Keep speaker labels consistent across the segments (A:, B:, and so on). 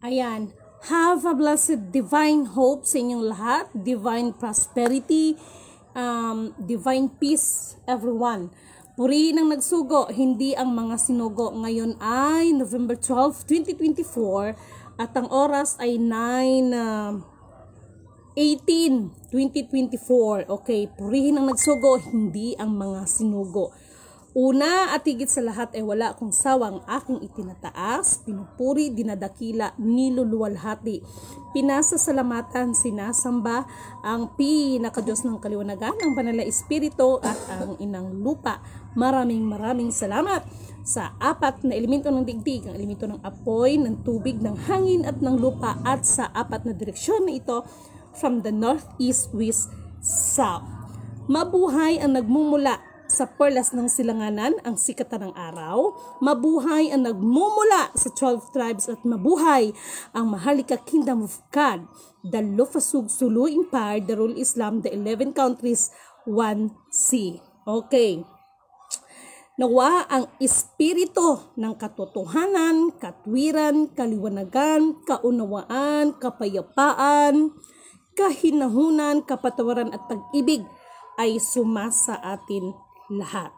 A: Ayan. Have a blessed divine hope sa inyong lahat, divine prosperity, divine peace, everyone. Purihin ang nagsugo, hindi ang mga sinugo. Ngayon ay November 12, 2024 at ang oras ay 9:18, 2024. Okay, purihin ang nagsugo, hindi ang mga sinugo. Una at higit sa lahat ay wala akong sawang aking itinataas, pinupuri, dinadakila, niluluwalhati, pinasasalamatan, sinasamba ang pinakadiyos ng kaliwanagan, ang banal na espiritu at ang inang lupa. Maraming salamat sa apat na elemento ng digdig, ang elemento ng apoy, ng tubig, ng hangin at ng lupa, at sa apat na direksyon na ito from the north, east, west, south. Mabuhay ang nagmumula sa perlas ng silanganan, ang sikatan ng araw. Mabuhay ang nagmumula sa 12 tribes at mabuhay ang Maharlika Kingdom of God, the Lufasug Sulu Empire, the Rule Islam, the 11 countries, 1C. Okay. Nawa ang espiritu ng katotohanan, katwiran, kaliwanagan, kaunawaan, kapayapaan, kahinahunan, kapatawaran at pag-ibig ay sumasa atin lahat.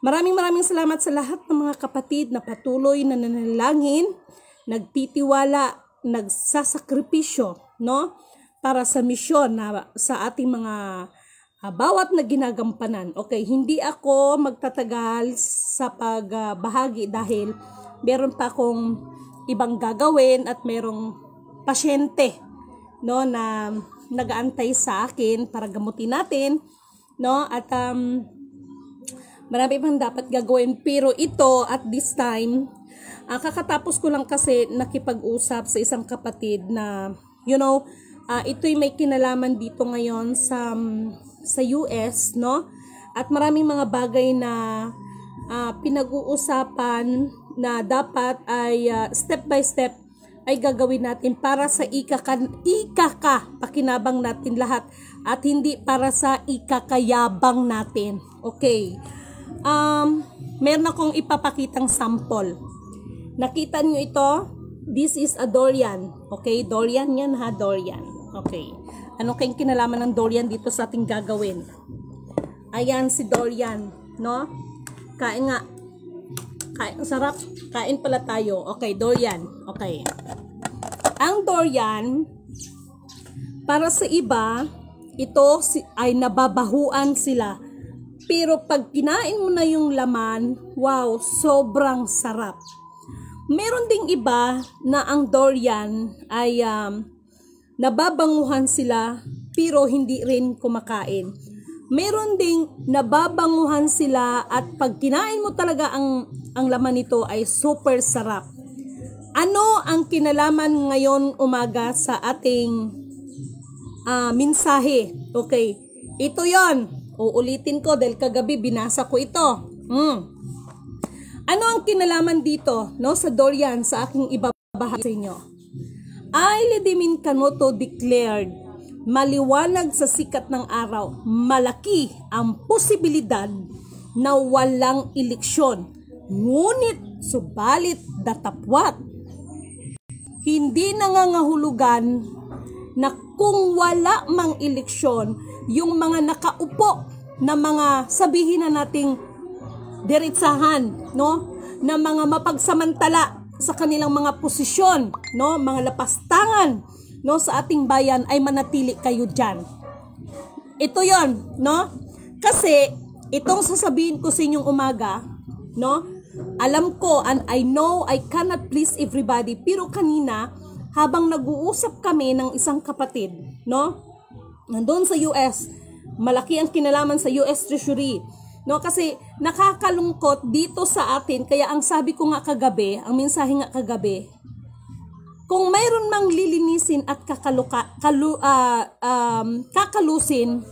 A: Maraming salamat sa lahat ng mga kapatid na patuloy na nanalangin, nagtitiwala, nagsasakripisyo, no? Para sa misyon na sa ating mga bawat na ginagampanan. Okay, hindi ako magtatagal sa pagbahagi dahil meron pa akong ibang gagawin at merong pasyente, no, na nag-aantay sa akin para gamutin natin, no? At marami pang dapat gagawin, pero ito at this time kakatapos ko lang kasi nakipag-usap sa isang kapatid na ito'y may kinalaman dito ngayon sa US, no? At maraming mga bagay na pinag-uusapan na dapat ay step by step ay gagawin natin para sa pakinabang natin lahat at hindi para sa ikakayabang natin. Okay. Meron akong ipapakitang sample. Nakita nyo ito? This is a durian. Okay, durian yan ha, durian. Okay. Ano kayong kinalaman ng durian dito sa ating gagawin? Ayan si durian, no? Kain nga. Kain, sarap. Kain pala tayo. Okay, durian. Okay. Ang durian, para sa iba, ito ay nababahuan sila. Pero pag kinain mo na yung laman, wow, sobrang sarap. Meron ding iba na ang durian ay nababanguhan sila, pero hindi rin kumakain. Meron ding nababanguhan sila at pag kinain mo talaga ang laman nito ay super sarap. Ano ang kinalaman ngayon umaga sa ating mensahe? Okay, ito yon. Uulitin ko dahil kagabi binasa ko ito. Ano ang kinalaman dito, no, sa durian sa aking ibabahagi sa inyo? Ay Lidimin Kanoto declared, maliwanag sa sikat ng araw, malaki ang posibilidad na walang eleksyon. Ngunit subalit datapwat, hindi nangangahulugan na kung wala mang eleksyon, yung mga nakaupo na mga sabihin na nating diretsahan, no, na mga mapagsamantala sa kanilang mga posisyon, no, mga lapastangan, no, sa ating bayan ay manatili kayo dyan. Ito yon, no? Kasi itong sasabihin ko sa inyong umaga, no, alam ko and I know I cannot please everybody, pero kanina habang nag-uusap kami ng isang kapatid, no, nandun sa US, malaki ang kinalaman sa US Treasury, no, kasi nakakalungkot dito sa atin. Kaya ang sabi ko nga kagabi, ang mensahe nga kagabi, kung mayroon mang lilinisin at kakalusin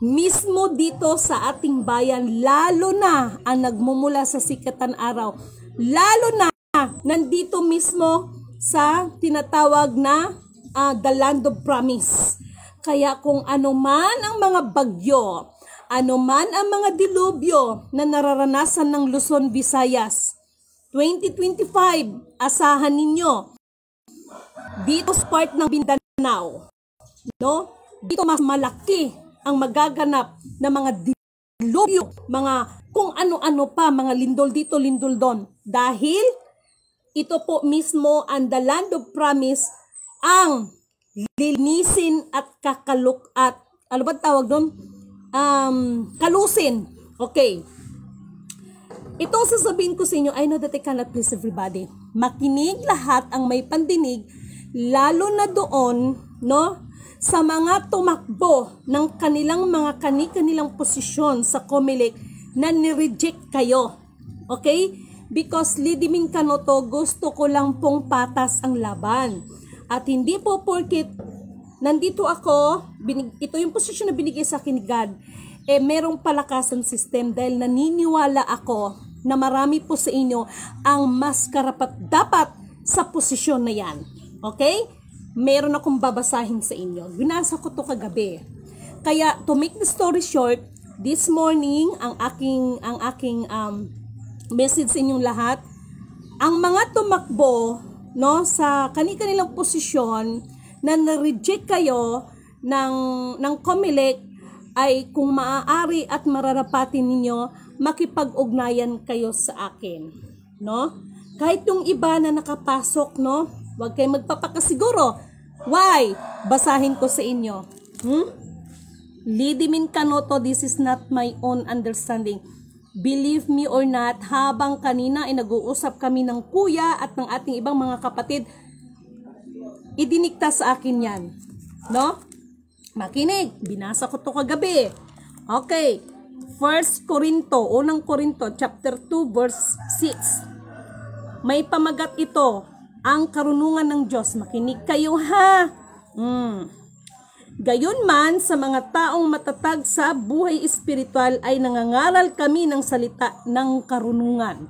A: mismo dito sa ating bayan, lalo na ang nagmumula sa sikatan araw, lalo na nandito mismo sa tinatawag na the land of promise. Kaya kung ano man ang mga bagyo, ano man ang mga dilubyo na nararanasan ng Luzon, Visayas, 2025, asahan ninyo Dito sa part ng Mindanao, no? Dito mas malaki ang magaganap na mga dilubyo, mga kung ano-ano pa, mga lindol dito, lindol doon. Dahil ito po mismo ang the land of promise ang linisin at ano ba tawag doon? Kalusin. Okay. Ito sasabihin ko sa inyo, I know that I cannot please everybody. Makinig lahat ang may pandinig, lalo na doon, no, sa mga tumakbo ng kanilang mga kanilang posisyon sa COMELEC na nireject kayo. Okay? Because Lidimin Canoto, gusto ko lang pong patas ang laban. At hindi po porkit nandito ako, ito yung posisyon na binigay sa akin ni God, merong palakasan system dahil naniniwala ako na marami po sa inyo ang mas karapat dapat sa posisyon na yan. Okay? Meron akong babasahin sa inyo. Binasa ko to kagabi. Kaya, to make the story short, this morning, ang aking message sa inyong lahat, ang mga tumakbo, no, sa kanilang posisyon na na-reject kayo ng COMELEC ay kung maaari at mararapatin ninyo, makipag-ugnayan kayo sa akin, no? Kahit yung iba na nakapasok, no? Huwag kayong magpapakasiguro. Why? Basahin ko sa inyo. Lidimin Canoto, this is not my own understanding. Believe me or not, habang kanina ay nag-uusap kami ng kuya at ng ating ibang mga kapatid, idinikta sa akin yan, no? Makinig, binasa ko to kagabi. Okay, 1 Corinto, chapter 2, verse 6. May pamagat ito, ang karunungan ng Diyos. Makinig kayo ha. Gayunman, sa mga taong matatag sa buhay espiritual ay nangangaral kami ng salita ng karunungan.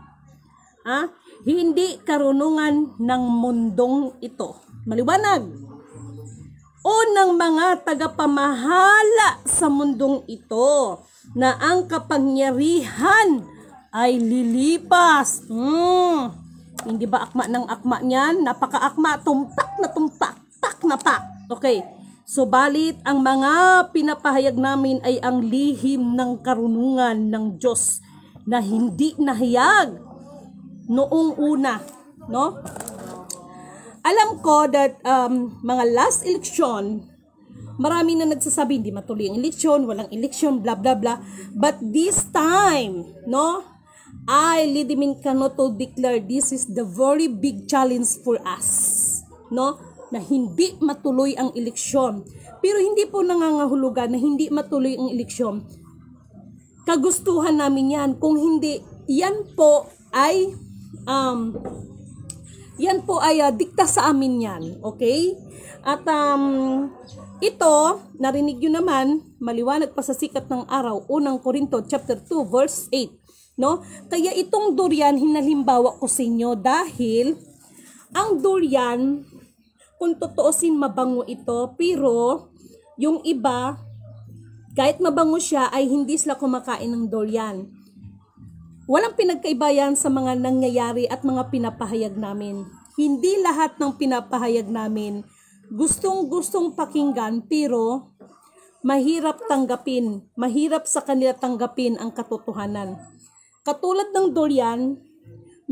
A: Hindi karunungan ng mundong ito. Maliwanag. Unang mga tagapamahala sa mundong ito na ang kapangyarihan ay lilipas. Hindi ba akma ng akma niyan? Napaka-akma, tumpak na pak. Okay. Subalit ang mga pinapahayag namin ay ang lihim ng karunungan ng Diyos na hindi nahayag noong una, no? Alam ko that mga last election, marami na nagsasabi hindi matuloy ang eleksyon, walang eleksyon, blah blah blah. But this time, no, I, Lidimin Canoto, declare this is the very big challenge for us, no, na hindi matuloy ang eleksyon. Pero hindi po nangangahulugan na hindi matuloy ang eleksyon. Kagustuhan namin yan. Kung hindi, yan po ay dikta sa amin yan. Okay? At ito, narinig nyo naman, maliwanag pa sa sikat ng araw, 1 Corinto chapter 2 verse 8. No? Kaya itong durian, hinalimbawa ko sa inyo dahil ang durian, kung totoosin mabango ito, pero yung iba, kahit mabango siya, ay hindi sila kumakain ng durian. Walang pinagkaiba yan sa mga nangyayari at mga pinapahayag namin. Hindi lahat ng pinapahayag namin gustong-gustong pakinggan, pero mahirap tanggapin. Mahirap sa kanila tanggapin ang katotohanan. Katulad ng durian,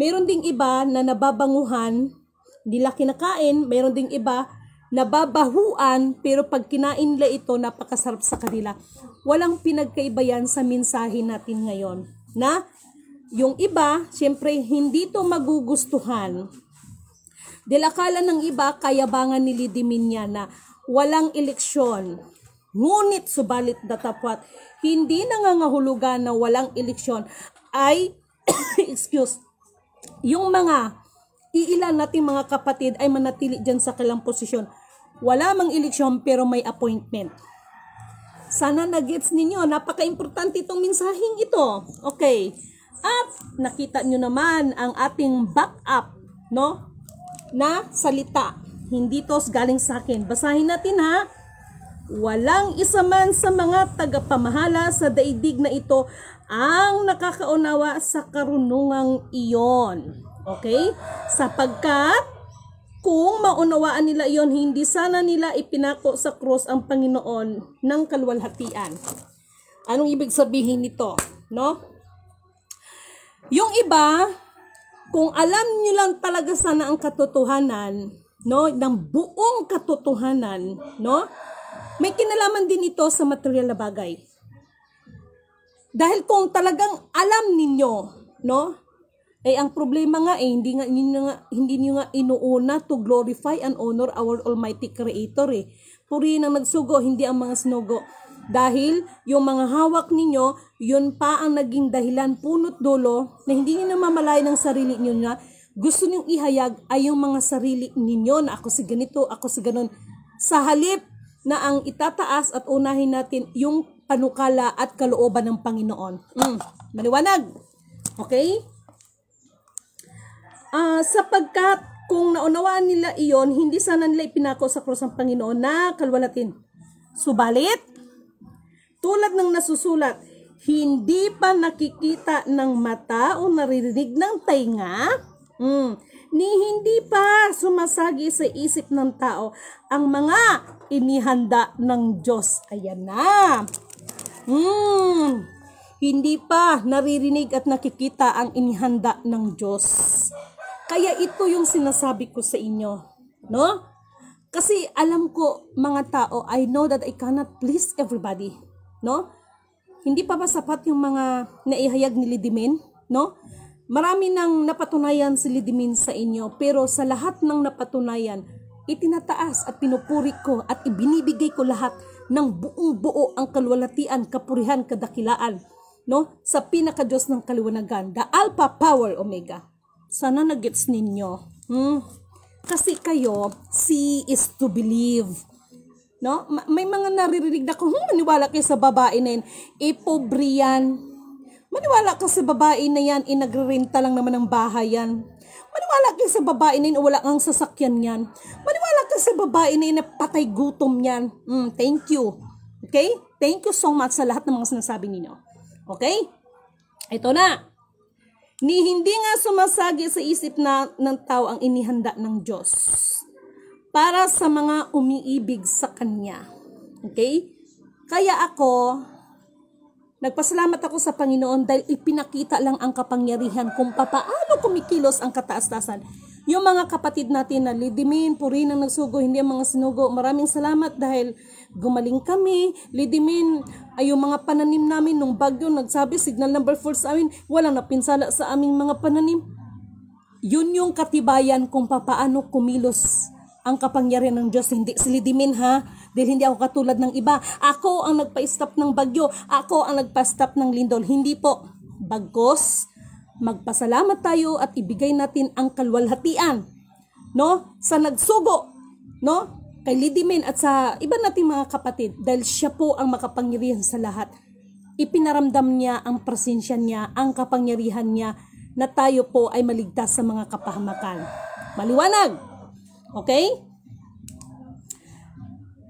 A: mayroon ding iba na nababanguhan, hindi nila kinakain. Mayroon ding iba nababahuan, pero pag kinain nila ito, napakasarap sa kanila. Walang pinagkaiba yan sa mensahe natin ngayon. Na yung iba, siyempre, hindi to magugustuhan. Dilakala ng iba, kayabangan ni Lidimin niya na walang eleksyon. Ngunit, subalit datapwat, hindi nangangahulugan na walang eleksyon ay, yung mga iilan nating mga kapatid ay manatili dyan sa kanilang posisyon. Wala mang eleksyon pero may appointment. Sana na-gets ninyo, napaka-importante itong mensaheng ito. Okay. At nakita nyo naman ang ating backup, no? Na salita. Hindi to galing sa akin. Basahin natin ha. Walang isa man sa mga tagapamahala sa daigdig na ito ang nakakaunawa sa karunungang iyon. Okay? Sapagkat Kung maunawaan nila iyon, hindi sana nila ipinako sa krus ang Panginoon ng kaluwalhatian. Anong ibig sabihin nito? No? Yung iba, kung alam nyo lang talaga sana ang katotohanan, no, ng buong katotohanan, no, may kinalaman din ito sa material na bagay. Dahil kung talagang alam ninyo, no, ang problema nga hindi niyo nga inuuna to glorify and honor our Almighty Creator Purihin ang nagsugo, hindi ang mga sinugo. Dahil yung mga hawak ninyo, yun pa ang naging dahilan punot dulo na hindi niyo namamalay ng sarili niyo na gusto niyong ihayag ay yung mga sarili ninyo na ako si ganito, ako si ganon. Sa halip na ang itataas at unahin natin yung panukala at kalooban ng Panginoon. Maliwanag? Okay? Sapagkat kung naunawaan nila iyon, hindi sana nila ipinako sa krus ng Panginoon na kalwalatin. Subalit, tulad ng nasusulat, hindi pa nakikita ng mata o naririnig ng tainga, ni hindi pa sumasagi sa isip ng tao ang mga inihanda ng Diyos. Ayan na. Hindi pa naririnig at nakikita ang inihanda ng Diyos. Kaya ito yung sinasabi ko sa inyo, no? Kasi alam ko, mga tao, I know that I cannot please everybody, no? Hindi pa ba sapat yung mga naihayag ni Lidimin, no? Marami nang napatunayan si Lidimin sa inyo, pero sa lahat ng napatunayan, itinataas at pinupuri ko at ibinibigay ko lahat ng buong buo ang kaluwalhatian, kapurihan, kadakilaan, no? Sa pinaka-Diyos ng kaliwanagan, the Alpha, Power, Omega. Sana nagets ninyo. Kasi kayo, see is to believe. No? May mga naririnig na maniwala kayo sa babae na yan. Pobre yan. Maniwala ka sa babae na yan, nagre-renta lang naman ng bahay yan. Maniwala kayo sa babae na yan, wala kang sasakyan yan. Maniwala ka sa babae na yan, patay gutom yan. Thank you. Okay? Thank you so much sa lahat ng mga sinasabi ninyo. Okay? Ito na. Ni hindi nga sumasagi sa isip ng tao ang inihanda ng Diyos para sa mga umiibig sa Kanya. Okay? Kaya ako, nagpasalamat ako sa Panginoon dahil ipinakita lang ang kapangyarihan kung paano kumikilos ang kataas-tasan. Yung mga kapatid natin na Lidimin, Purihin ang nagsugo, hindi ang mga sinugo. Maraming salamat dahil gumaling kami. Lidimin, ay yung mga pananim namin nung bagyo, nagsabi, signal number 4 sa amin, walang napinsala sa aming mga pananim. Yun yung katibayan kung paano kumilos ang kapangyarihan ng Diyos. Hindi si Lidimin dahil hindi ako katulad ng iba. Ako ang nagpa-stop ng bagyo. Ako ang nagpa-stop ng lindol. Hindi po. Bagkos, magpasalamat tayo at ibigay natin ang kaluwalhatian, no, sa nagsugo, no, kay Lidimin at sa iba nating mga kapatid, dahil siya po ang makapangyarihan sa lahat. Ipinaramdam niya ang presensya niya, ang kapangyarihan niya, na tayo po ay maligtas sa mga kapahamakan. Maliwanag? Okay?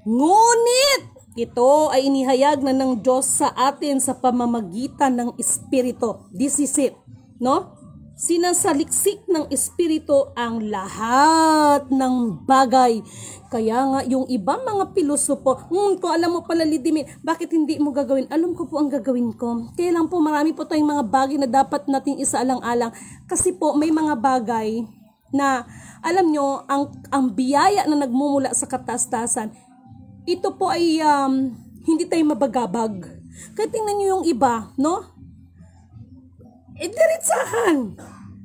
A: Ngunit ito ay inihayag na ng Diyos sa atin sa pamamagitan ng Espiritu. This is it. No? Sinasaliksik ng Espiritu ang lahat ng bagay. Kaya nga yung ibang mga pilosopo, kung alam mo pala Lidimin, bakit hindi mo gagawin? Alam ko po ang gagawin ko. Kaya lang po marami po tayong mga bagay na dapat nating isaalang-alang. Kasi po may mga bagay na alam nyo, ang biyaya na nagmumula sa kataas-tasan, ito po ay hindi tayo mabagabag. Kaya tingnan nyo yung iba, no? Diretsahan.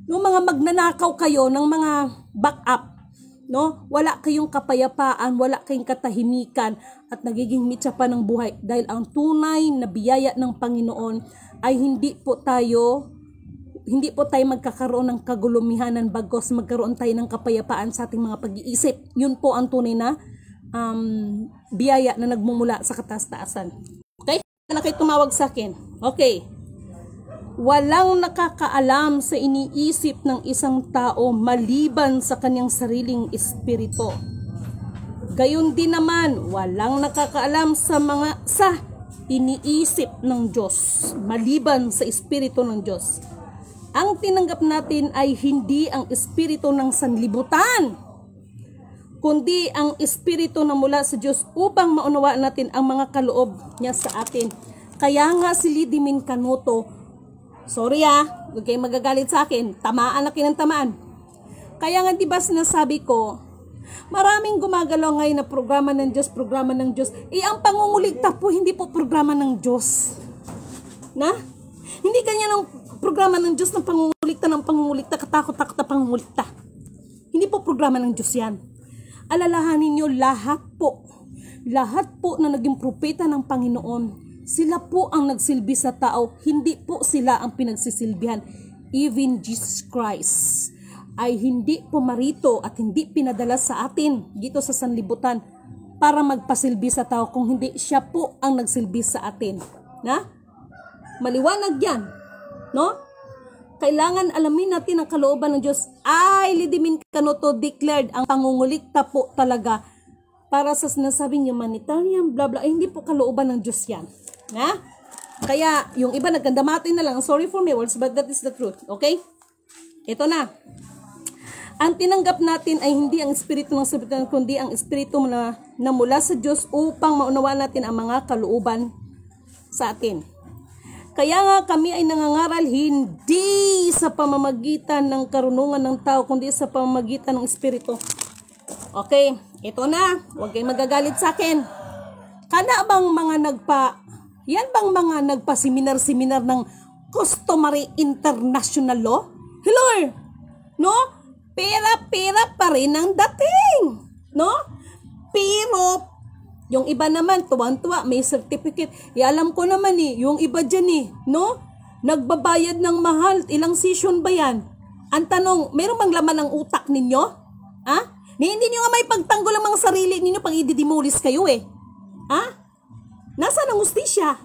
A: No, mga magnanakaw kayo ng mga backup, no? Wala kayong kapayapaan, wala kayong katahimikan at nagiging mitsa pa ng buhay dahil ang tunay na biyaya ng Panginoon ay hindi po tayo magkakaroon ng kagulumihanan bagos magkaroon tayo ng kapayapaan sa ating mga pag-iisip. Yun po ang tunay na biyaya na nagmumula sa kataas-taasan. Okay? Na kayo tumawag sa akin. Okay. Walang nakakaalam sa iniisip ng isang tao maliban sa kanyang sariling espiritu. Gayon din naman, walang nakakaalam sa iniisip ng Diyos maliban sa espiritu ng Diyos. Ang tinanggap natin ay hindi ang espiritu ng sanlibutan, kundi ang Espiritu na mula sa Diyos upang maunawaan natin ang mga kaloob niya sa atin. Kaya nga si Lidimin Canuto, sorry huwag kayong magagalit sa akin, tamaan na kinantamaan. Kaya nga diba sinasabi ko, maraming gumagalaw ngayon na programa ng Diyos, programa ng Diyos. Ang pangunguligta po, hindi po programa ng Diyos. Na? Hindi ganyan ang programa ng Diyos ng pangunguligta, katakot-takot na pangunguligta. Hindi po programa ng Diyos yan. Alalahanin nyo, lahat po na naging propeta ng Panginoon, sila po ang nagsilbi sa tao, hindi po sila ang pinagsisilbihan. Even Jesus Christ ay hindi pumarito at hindi pinadala sa atin dito sa sanlibutan para magpasilbi sa tao kung hindi siya po ang nagsilbi sa atin. Na? Maliwanag yan. No? Kailangan alamin natin ang kalooban ng Diyos. Lidimin Canuto declared ang pangungulikta po talaga para sa sinasabing humanitarian, blah blah. Hindi po kalooban ng Diyos yan. Na? Kaya yung iba nagkandamatin na lang. Sorry for my words, but that is the truth. Okay? Ito na. Ang tinanggap natin ay hindi ang espiritu ng sabitan, kundi ang espiritu na mula sa Diyos upang maunawaan natin ang mga kalooban sa atin. Kaya nga kami ay nangangaral hindi sa pamamagitan ng karunungan ng tao, kundi sa pamamagitan ng espiritu. Okay, ito na. Huwag kayong magagalit sa akin. Kana bang mga yan bang mga nagpa-seminar ng customary international law? Hello? No? Pera-pera pa rin ang dating. No? Pero, yung iba naman, tuwang-tuwa, may certificate. Alam ko naman yung iba dyan no? Nagbabayad ng mahal. Ilang session ba yan? Ang tanong, mayroong bang laman ng utak ninyo? Hindi nyo nga may pagtanggol ang mga sarili ninyo pang ididimulis kayo Nasaan ang ustisya?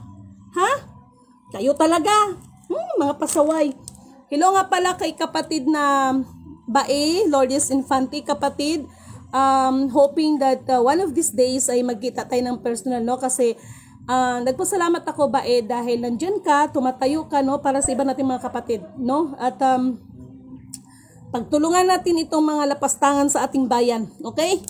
A: Kayo talaga. Mga pasaway. Hello nga pala kay kapatid na Bae, Lourdes Infante, kapatid. Hoping that one of these days ay magkita tayo ng personal, no? Kasi nagpasalamat ako, Bae, dahil nandyan ka, tumatayo ka, no? Para sa iba nating mga kapatid, no? At pagtulungan natin itong mga lapastangan sa ating bayan. Okay?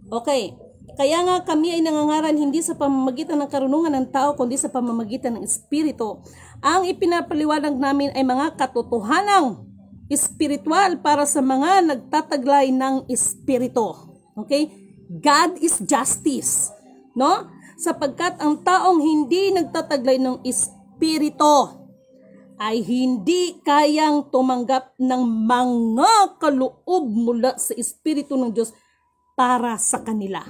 A: Okay. Kaya nga kami ay nangangaral hindi sa pamamagitan ng karunungan ng tao, kundi sa pamamagitan ng Espiritu. Ang ipinapaliwanag namin ay mga katotohanang espiritual para sa mga nagtataglay ng Espiritu. Okay? God is justice. No? Sapagkat ang taong hindi nagtataglay ng Espiritu ay hindi kayang tumanggap ng mga kaloob mula sa Espiritu ng Diyos para sa kanila.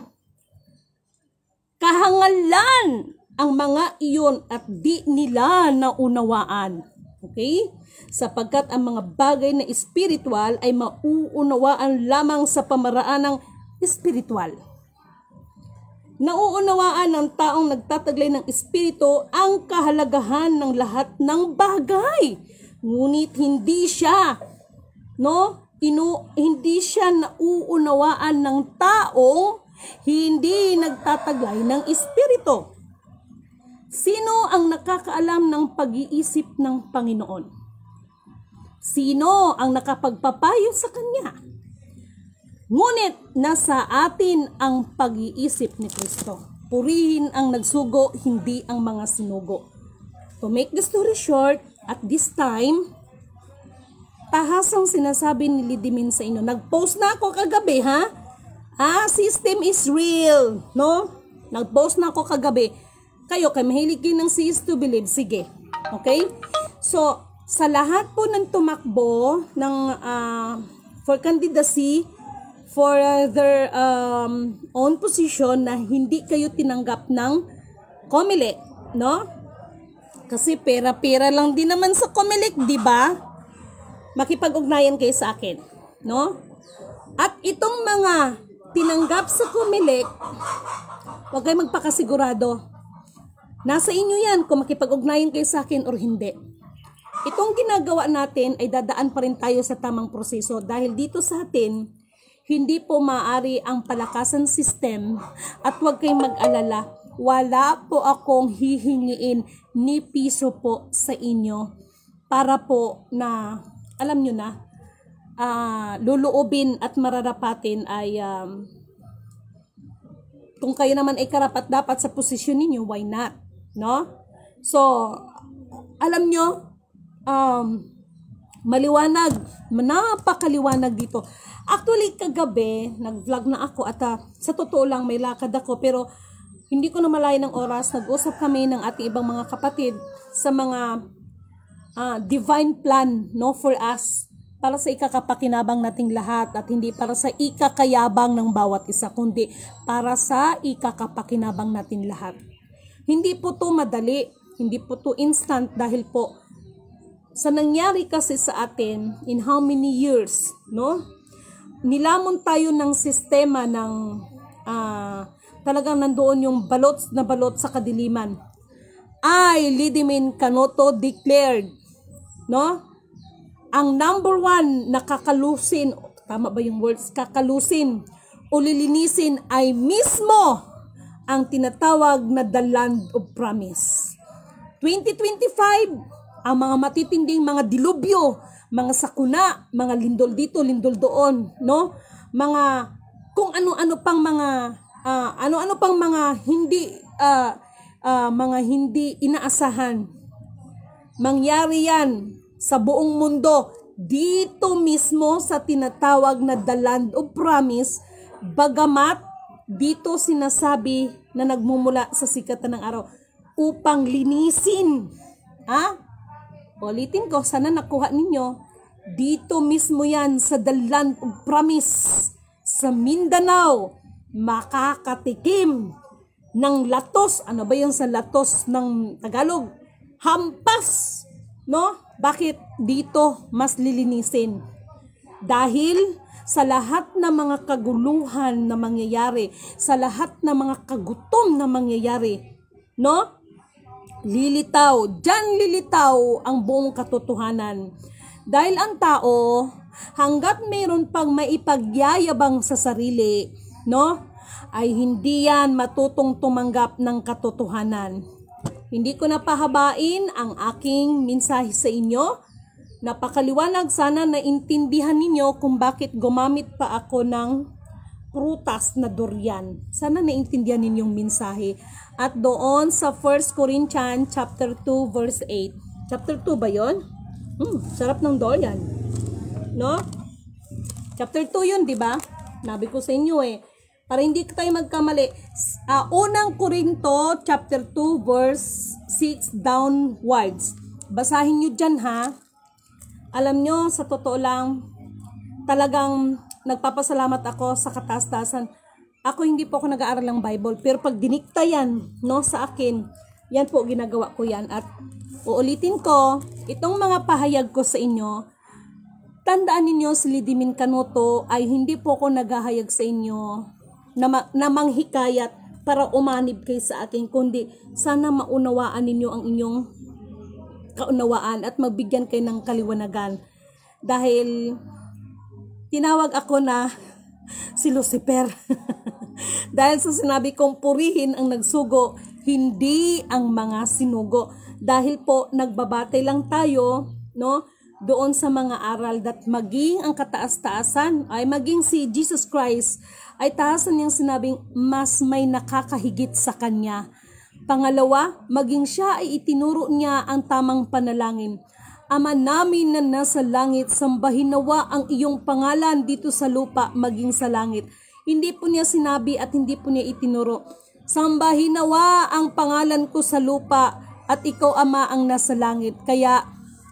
A: Kahangalan ang mga iyon at di nila naunawaan. Okay? Sapagkat ang mga bagay na espiritual ay mauunawaan lamang sa pamaraan ng espiritual. Nauunawaan ng taong nagtataglay ng espiritu ang kahalagahan ng lahat ng bagay. Ngunit hindi siya, hindi siya nauunawaan ng taong hindi nagtataglay ng espiritu. Sino ang nakakaalam ng pag-iisip ng Panginoon? Sino ang nakapagpapayo sa Kanya? Ngunit nasa atin ang pag-iisip ni Kristo. Purihin ang nagsugo, hindi ang mga sinugo. To make the story short, at this time, tahasang sinasabi ni Lidimin sa inyo. Nag-post na ako kagabi, system is real, no? Nag-post na ako kagabi. Kayo, mahilig kayo ng cease to believe. Sige. Okay? So, sa lahat po ng tumakbo ng for candidacy for their own position na hindi kayo tinanggap ng COMELEC, no? Kasi pera-pera lang din naman sa COMELEC, di ba? Makipag-ugnayan kayo sa akin, no? At itong mga tinanggap sa COMELEC, huwag kayo magpakasigurado. Nasa inyo yan kung makipag-ugnayan kayo sa akin or hindi. Itong ginagawa natin ay dadaan pa rin tayo sa tamang proseso dahil dito sa atin, hindi po maaari ang palakasan system at huwag kayong mag-alala. Wala po akong hihingiin ni piso po sa inyo para po na, alam nyo na, luluubin at mararapatin ay kung kayo naman ay karapat-dapat sa posisyon ninyo, why not? No? So, alam nyo, maliwanag, napakaliwanag dito. Actually, kagabi, nag-vlog na ako at sa totoo lang may lakad ako, pero hindi ko na malaya ng oras. Nag-usap kami ng ating ibang mga kapatid sa mga divine plan, no, for us, para sa ikakapakinabang nating lahat at hindi para sa ikakayabang ng bawat isa, kundi para sa ikakapakinabang natin lahat. Hindi po to madali, hindi po to instant dahil po sa nangyari kasi sa atin in how many years, no? Nilamon tayo ng sistema ng talagang nandoon yung balot na balot sa kadiliman. I, Lydimin Canoto, declared, no? Ang number one na kakalusin, tama ba yung words? Kakalusin o lilinisin ay mismo ang tinatawag na the land of promise. 2025, ang mga matitinding mga dilubyo, mga sakuna, mga lindol dito, lindol doon, no? Mga kung ano-ano pang mga ano-ano pang mga hindi inaasahan. Mangyari yan sa buong mundo, dito mismo sa tinatawag na the land of promise, bagamat dito sinasabi na nagmumula sa sikat ng araw upang linisin. Ulitin ko, sana nakuha ninyo. Dito mismo yan sa the land of promise, sa Mindanao, makakatikim ng latos. Ano ba yung sa latos ng Tagalog? Hampas, no? Bakit dito mas lilinisin? Dahil sa lahat ng mga kaguluhan na mangyayari, sa lahat ng mga kagutom na mangyayari, no? Diyan lilitaw ang buong katotohanan. Dahil ang tao, hanggat mayroon pang maipagyayabang sa sarili, no? Ay hindi yan matutong tumanggap ng katotohanan. Hindi ko napahabain ang aking mensahe sa inyo. Napakaliwanag, sana naintindihan ninyo kung bakit gumamit pa ako ng prutas na durian. Sana naintindihan ninyong mensahe. At doon sa 1 Corinthians chapter 2 verse 8. Chapter 2 ba yon? Sarap ng durian. No? Chapter 2 yun, di ba? Nabi ko sa inyo para hindi tayo magkamali. Unang Korinto, chapter 2, verse 6 downwards. Basahin nyo dyan, ha? Alam nyo, sa totoo lang, talagang nagpapasalamat ako sa kataas-taasan. Ako hindi po ako nag-aaral ng Bible, pero pag dinikta yan, no, sa akin, yan po, ginagawa ko yan. At uulitin ko, itong mga pahayag ko sa inyo, tandaan ninyo, si Lydimin Canoto ay hindi po ako naghahayag sa inyo na manghikayat para umanib kayo sa akin, kundi sana maunawaan ninyo ang inyong kaunawaan at magbigyan kayo ng kaliwanagan. Dahil tinawag ako na si Lucifer. Dahil sa sinabi kong purihin ang nagsugo, hindi ang mga sinugo. Dahil po nagbabatay lang tayo, no, doon sa mga aral that maging ang kataas-taasan ay maging si Jesus Christ ay taasan niyang sinabing mas may nakakahigit sa kanya. Pangalawa, maging siya ay itinuro niya ang tamang panalangin. Ama namin na nasa langit, sambahin nawa ang iyong pangalan dito sa lupa maging sa langit. Hindi po niya sinabi at hindi po niya itinuro, sambahin nawa ang pangalan ko sa lupa at ikaw, Ama, ang nasa langit. Kaya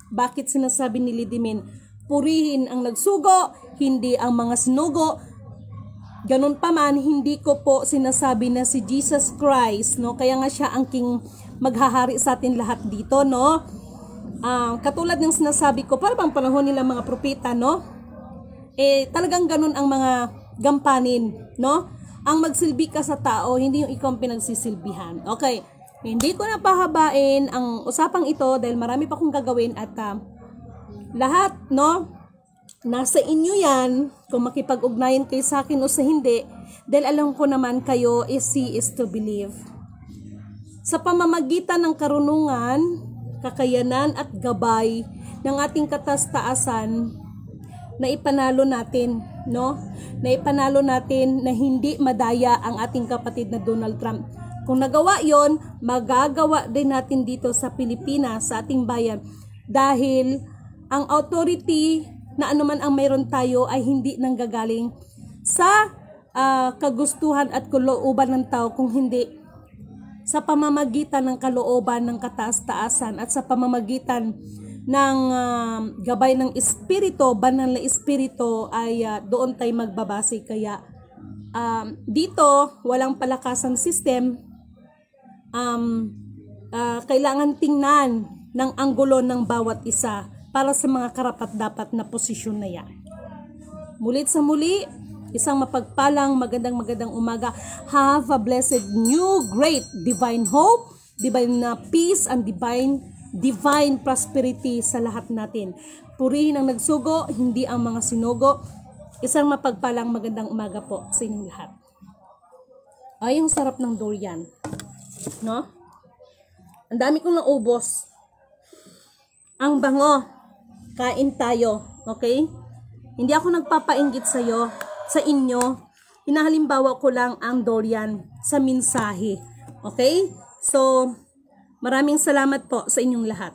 A: bakit sinasabi ni Lydimin, purihin ang nagsugo, hindi ang mga sinugo? Ganun pa man, hindi ko po sinasabi na si Jesus Christ, no? Kaya nga siya ang king maghahari sa atin lahat dito, no? Katulad ng sinasabi ko, para bang panahon nila mga propeta, no? Talagang ganun ang mga gampanin, no? Ang magsilbi ka sa tao, hindi yung ikaw ang pinagsisilbihan. Okay, hindi ko na pahabain ang usapang ito dahil marami pa akong gagawin at lahat, no? Nasa inyo yan kung makipag-ugnayan kayo sa akin o sa hindi, dahil alam ko naman kayo is see is to believe. Sa pamamagitan ng karunungan, kakayanan at gabay ng ating katastaasan, na ipanalo natin, no? Na ipanalo natin na hindi madaya ang ating kapatid na Donald Trump. Kung nagawa yon, magagawa din natin dito sa Pilipinas, sa ating bayan. Dahil ang authority na anuman ang mayroon tayo ay hindi nanggagaling sa kagustuhan at kalooban ng tao, kung hindi sa pamamagitan ng kalooban ng kataas-taasan at sa pamamagitan ng gabay ng espiritu, banal na espiritu, ay doon tayo magbabase. Kaya dito walang palakasan system. Kailangan tingnan ng anggulo ng bawat isa para sa mga karapat-dapat na posisyon na yan. Mulit sa muli, isang mapagpalang magandang umaga. Have a blessed new great divine hope, divine peace, and divine prosperity sa lahat natin. Purihin ang nagsugo, hindi ang mga sinugo. Isang mapagpalang magandang umaga po sa inyong lahat. Ay, yung sarap ng durian. No? Ang dami kong naubos. Ang bango. Kain tayo. Okay? Hindi ako nagpapainggit sa inyo. Hinahalimbawa ko lang ang durian sa mensahe. Okay? So, maraming salamat po sa inyong lahat.